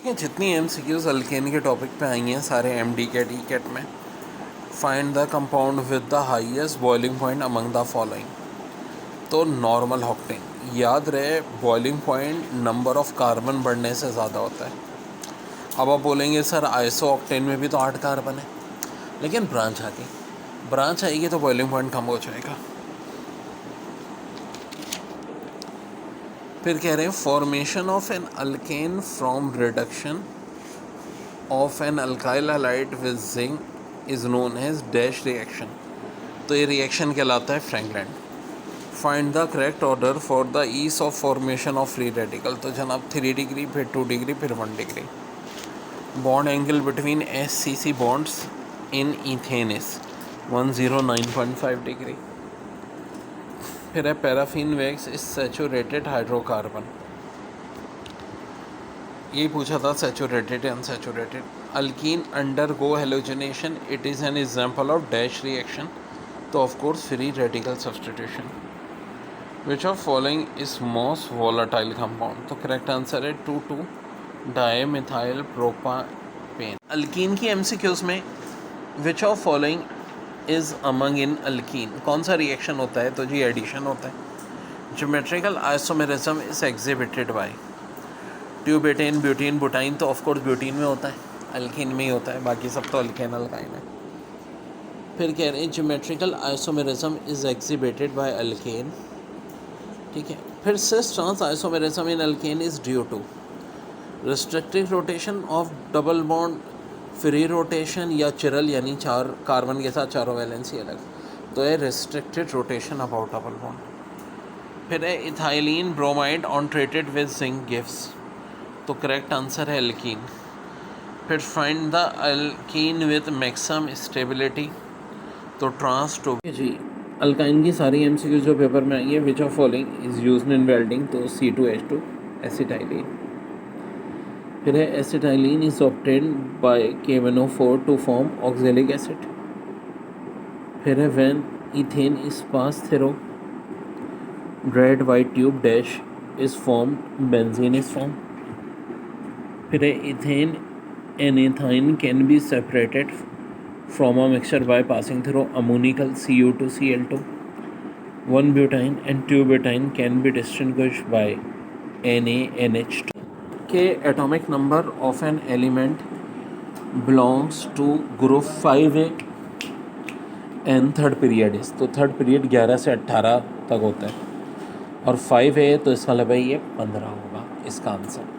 ठीक है, जितनी MCQs अल्केन के टॉपिक पे आई हैं सारे MD कैट ई कैट में, find the compound with the highest boiling point among the following. तो नॉर्मल ऑक्टेन, याद रहे boiling point number of carbon बढ़ने से ज़्यादा होता है। अब आप बोलेंगे सर आइसो ऑक्टेन में भी तो 8 कार्बन है, लेकिन ब्रांच आएगी तो बॉइलिंग पॉइंट कम हो जाएगा। फिर कह रहे हैं formation of an alkane from reduction of an alkyl halide with zinc is known as dash reaction. तो ये रिएक्शन कहलाता है Frankland. Find the correct order for the ease of formation of free radical. तो जनाब 3 degree, फिर 2 degree, फिर 1 degree. Bond angle between SCC bonds in ethane is 109.5 degree. फिर है paraffin wax is saturated hydrocarbon. ये पूछा था saturated unsaturated. Alkene undergo halogenation, it is an example of dash reaction. तो of course free radical substitution. Which of following is most volatile compound. तो correct answer है 2,2 dimethyl propane. Alkene की MCQs में which of following is among in alkene, कौन सा reaction होता है? तो जी एडिशन होता है। Geometrical isomerism is exhibited by ट्यूबेटेन, ब्यूटीन, बुटाइन। तो ऑफकोर्स ब्यूटीन में होता है, अल्कीन में ही होता है, बाकी सब तो अल्केन अल्काइन है। फिर कह रहे हैं geometrical isomerism is exhibited by alkene, ठीक है। फिर cis trans isomerism in alkene is due to restrictive rotation of double bond, free rotation या चिरल, यानी 4 कार्बन के साथ चारों वैलेंसी अलग, तो है restricted rotation about double bond. फिर है ethylene bromide on treated with zinc gives. तो करेक्ट आंसर है अल्कीन। फिर find the alkene with maximum stability. तो ट्रांस टू जी अल्काइन की सारी MCQ जो पेपर में आई है, which of following is used in welding. तो C2H2 एसिटाइलिन। फिर है acetylene is obtained by K1O4 to form oxalic acid. फिर है when ethane is pass through red white tube dash is form, benzene is form. फिर है ethane and ethyne can be separated from a mixture by passing through ammoniacal Cu2Cl2। 1 butyne and 2 butyne can be distinguished by NaNH2। के atomic number of an element belongs to group 5A and third period is. तो third period 11 से 18 तक होता है, और 5A तो इसका मतलब ये 15 होगा इसका आंसर।